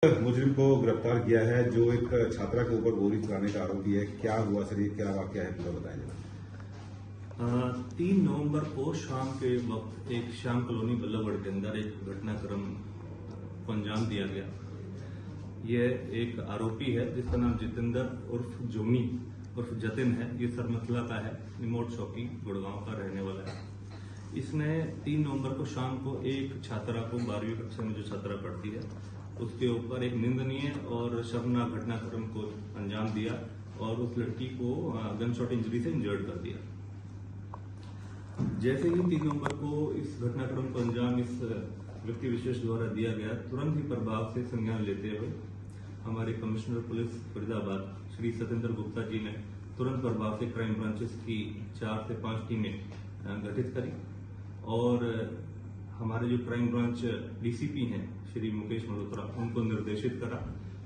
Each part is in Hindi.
मुजरिम को गिरफ्तार किया है जो एक छात्रा के ऊपर गोली चलाने का आरोपी है। क्या हुआ सर, ये क्या वाकया है, पूरा बताएं जरा। 3 नवंबर को शाम के वक्त एक श्याम कॉलोनी बल्लभगढ़ के अंदर एक घटनाक्रम को अंजाम दिया गया। यह एक आरोपी है जिसका नाम जितेंद्र उर्फ जोनी उर्फ जतिन है। ये सरमथला का है, निमोट चौकी गुड़गांव का रहने वाला है। इसने 3 नवंबर को शाम को एक छात्रा को 12वीं कक्षा में जो छात्रा पढ़ती है उसके ऊपर एक निंदनीय और शर्मनाक घटनाक्रम को अंजाम दिया और उस लड़की को गन शॉट इंजरी से इंजर्ड कर दिया। जैसे ही 3 नवंबर को इस घटनाक्रम को अंजाम इस व्यक्ति विशेष द्वारा दिया गया, तुरंत ही प्रभाव से संज्ञान लेते हुए हमारे कमिश्नर पुलिस फरीदाबाद श्री सत्येंद्र गुप्ता जी ने तुरंत प्रभाव से क्राइम ब्रांचेस की 4 से 5 टीमें गठित करी और हमारे जो क्राइम ब्रांच डीसीपी हैं श्री मुकेश मल्होत्रा, उनको निर्देशित करा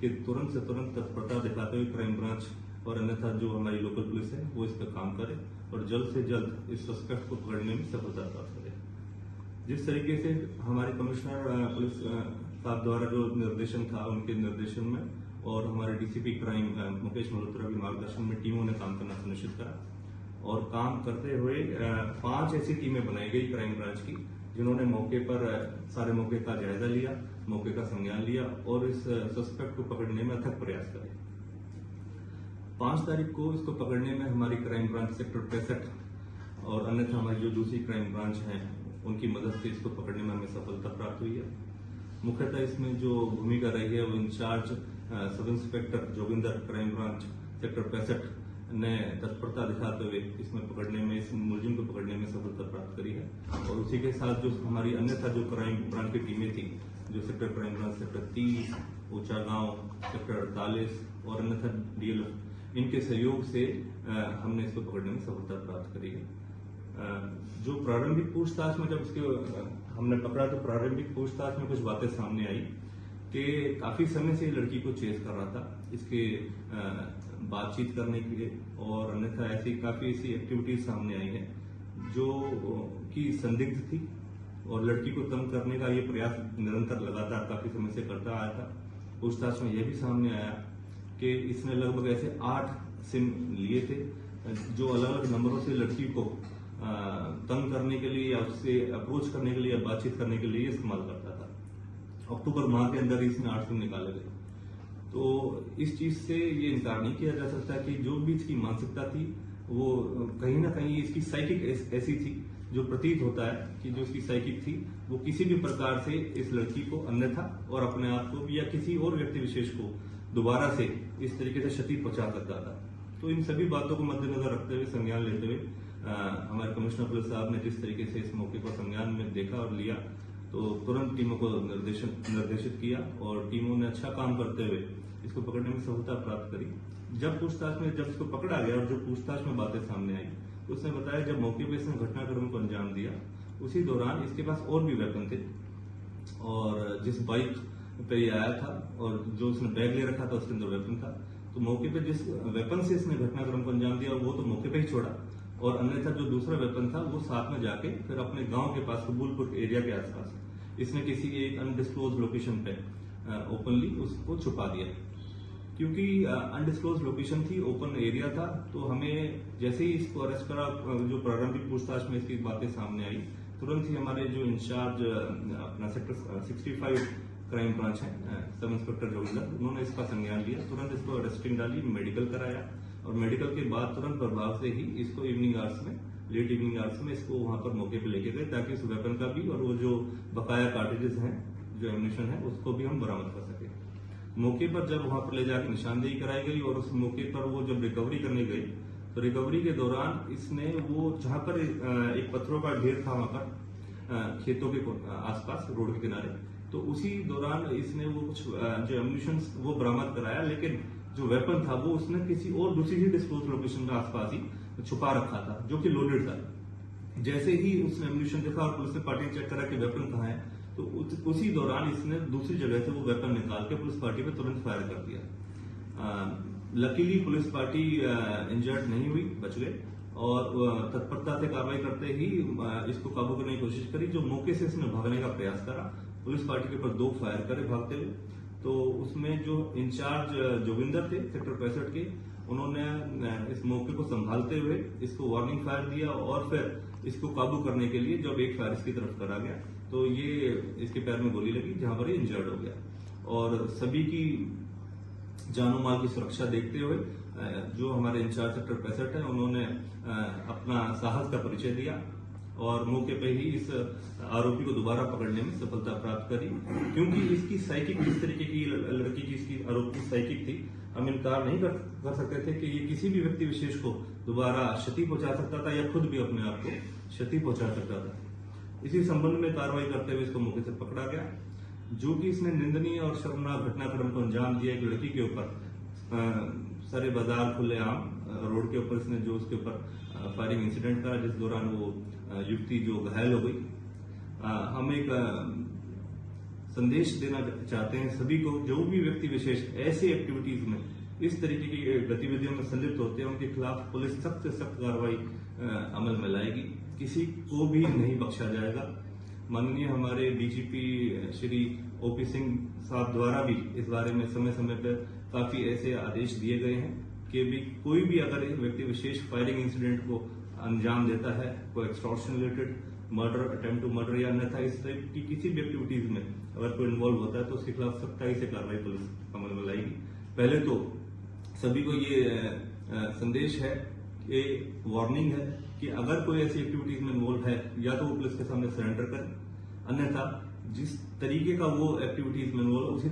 कि तुरंत से तुरंत तत्परता दिखाते हुए क्राइम ब्रांच और अन्यथा जो हमारी लोकल पुलिस है वो इस पर काम करे और जल्द से जल्द इस सस्पेक्ट को पकड़ने में सफलता प्राप्त करे। जिस तरीके से हमारे कमिश्नर पुलिस साहब द्वारा जो निर्देशन था, उनके निर्देशन में और हमारे डीसीपी क्राइम मुकेश मल्होत्रा के मार्गदर्शन में टीमों ने काम करना सुनिश्चित करा और काम करते हुए 5 ऐसी टीमें बनाई गई क्राइम ब्रांच की, जिन्होंने मौके पर सारे मौके का जायजा लिया, मौके का संज्ञान लिया और इस सस्पेक्ट को पकड़ने में अथक प्रयास करे। 5 तारीख को इसको पकड़ने में हमारी क्राइम ब्रांच सेक्टर 65 और अन्यथा हमारी जो दूसरी क्राइम ब्रांच है उनकी मदद से इसको पकड़ने में हमें सफलता प्राप्त हुई है। मुख्यतः इसमें जो भूमिका रही है वो in charge sub inspector Joginder crime branch sector 65 ने तत्परता दिखाते हुए इसमें पकड़ने में, इस मुलजिम को पकड़ने में सफलता प्राप्त करी है। और उसी के साथ जो हमारी अन्यथा जो क्राइम ब्रांच की टीमें थी, जो सेक्टर क्राइम ब्रांच सेक्टर 30, ऊंचा गांव सेक्टर 48 और अन्यथा डीएलएफ, इनके सहयोग से हमने इसको पकड़ने में सफलता प्राप्त करी है। जो प्रारंभिक पूछताछ में जब इसके हमने पकड़ा तो प्रारंभिक पूछताछ में कुछ बातें सामने आई कि काफी समय से लड़की को चेस कर रहा था, इसके बातचीत करने के लिए और अन्यथा ऐसी काफी ऐसी एक्टिविटीज सामने आई हैं जो कि संदिग्ध थी और लड़की को तंग करने का ये प्रयास निरंतर लगातार काफी समय से करता आया था। पूछताछ में यह भी सामने आया कि इसने लगभग ऐसे 8 सिम लिए थे जो अलग अलग नंबरों से लड़की को तंग करने के लिए या उससे अप्रोच करने के लिए या बातचीत करने के लिए इस्तेमाल करता था। अक्टूबर माह के अंदर इसमें 8 सिम निकाले गए। तो इस चीज से ये इनकार नहीं किया जा सकता कि जो भी इसकी मानसिकता थी वो कहीं ना कहीं इसकी साइकिक ऐसी थी, जो प्रतीत होता है कि जो इसकी साइकिक थी वो किसी भी प्रकार से इस लड़की को अन्यथा और अपने आप को या किसी और व्यक्ति विशेष को दोबारा से इस तरीके से क्षति पहुंचा सकता था। तो इन सभी बातों को मद्देनजर रखते हुए, संज्ञान लेते हुए हमारे कमिश्नर पुलिस साहब ने जिस तरीके से इस मौके को संज्ञान में देखा और लिया तो तुरंत टीमों को निर्देशित किया और टीमों ने अच्छा काम करते हुए इसको पकड़ने में सफलता प्राप्त करी। जब पूछताछ में जब इसको पकड़ा गया और जो पूछताछ में बातें सामने आई तो उसने बताया जब मौके पर इसने घटनाक्रम को अंजाम दिया उसी दौरान इसके पास और भी वेपन थे और जिस बाइक पे ये आया था और जो उसने बैग ले रखा था उसके अंदर वेपन था। तो मौके पे जिस वेपन से इसने घटनाक्रम को अंजाम दिया वो तो मौके पे ही छोड़ा और अन्यथा जो दूसरा वेपन था वो साथ में जाके फिर अपने गांव के पास कबूलपुर एरिया के आसपास इसने किसी एक अनडिस्क्लोज लोकेशन पे ओपनली उसको छुपा दिया। क्योंकि अनडिस्क्लोज लोकेशन थी, ओपन एरिया था, तो हमें जैसे ही इसको अरेस्ट करा, जो प्रारंभिक पूछताछ में इसकी बातें सामने आई, तुरंत ही हमारे जो इंचार्ज अपना सेक्टर 65 क्राइम ब्रांच है सब इंस्पेक्टर जोगिंदर, उन्होंने इसका संज्ञान लिया, तुरंत इसको अरेस्टिंग डाली, मेडिकल कराया और मेडिकल के बाद तुरंत प्रभाव से ही इसको इवनिंग आवर्स में, लेट इवनिंग आवर्स में इसको वहां पर मौके पे लेके गए ताकि उस वेपन का भी और वो जो बकाया कार्टेजेस हैं, जो एम्यूनिशन है, उसको भी हम बरामद कर सके। मौके पर जब वहां पर ले जाकर निशानदेही कराई गई और उस मौके पर वो जब रिकवरी करने गई तो रिकवरी के दौरान इसने वो जहां पर एक पत्थरों का ढेर था वहां पर खेतों के आसपास रोड के किनारे, तो उसी दौरान इसने वो कुछ जो एम्यूनिशन वो बरामद कराया, लेकिन जो वेपन था वो उसने किसी और दूसरी ही डिस्क्लोज लोकेशन के आसपास ही छुपा रखा था जो कि लोडेड था। जैसे ही उसने एम्यूनिशन देखा और पुलिस ने पार्टी चेक करा कि वेपन कहाँ है तो उसी दौरान इसने दूसरी जगह से वो वेपन निकाल के पुलिस पार्टी पे तुरंत फायर कर दिया। लकीली पुलिस पार्टी इंजर्ड नहीं हुई, बच गए और तत्परता से कार्रवाई करते ही इसको काबू करने की कोशिश करी। जो मौके से इसने भागने का प्रयास करा, पुलिस पार्टी के ऊपर 2 फायर करे भागते हुए, तो उसमें जो इंचार्ज जोगिंदर थे सेक्टर 65 के, उन्होंने इस मौके को संभालते हुए इसको वार्निंग फायर दिया और फिर इसको काबू करने के लिए जब एक फायर इसकी तरफ करा गया तो ये इसके पैर में गोली लगी, जहां पर ये इंजर्ड हो गया। और सभी की जानो माल की सुरक्षा देखते हुए जो हमारे इंचार्ज सेक्टर 65 है, उन्होंने अपना साहस का परिचय दिया और मौके पे ही इस आरोपी को दोबारा पकड़ने में सफलता प्राप्त करी। क्योंकि इसकी साइकिक इस तरीके की लड़की की, इसकी आरोपी की साइकिक थी, हम इनकार नहीं कर सकते थे कि ये किसी भी व्यक्ति विशेष को दोबारा क्षति पहुंचा सकता था या खुद भी अपने आप को क्षति पहुंचा सकता था। इसी संबंध में कार्रवाई करते हुए इसको मौके से पकड़ा गया, जो कि इसने निंदनीय और शर्मनाक घटनाक्रम को अंजाम दिया। एक लड़की के ऊपर सारे बाजार खुलेआम रोड के ऊपर इसने जो उसके ऊपर फायरिंग इंसिडेंट करा, जिस दौरान वो युवती जो घायल हो गई। हम एक संदेश देना चाहते हैं सभी को, जो भी व्यक्ति विशेष ऐसी एक्टिविटीज में, इस तरीके की गतिविधियों में संलिप्त होते हैं, उनके खिलाफ पुलिस सख्त से सख्त कार्रवाई अमल में लाएगी, किसी को भी नहीं बख्शा जाएगा। माननीय हमारे डीजीपी श्री ओपी सिंह साहब द्वारा भी इस बारे में समय समय पर काफी ऐसे आदेश दिए गए हैं कि भी कोई भी अगर व्यक्ति विशेष फायरिंग इंसिडेंट को अंजाम देता है, कोई extortion related, murder, attempt to murder या अन्यथा इस टाइप की किसी भी एक्टिविटीज में अगर कोई इन्वॉल्व होता है तो उसके खिलाफ सख्ताई से कार्रवाई पुलिस अमल में लाएगी। पहले तो सभी को ये संदेश है, ये वार्निंग है कि अगर कोई ऐसी एक्टिविटीज में इन्वॉल्व है या तो वो पुलिस के सामने सरेंडर करे, अन्यथा जिस तरीके का वो एक्टिविटीज में इन्वॉल्व उसी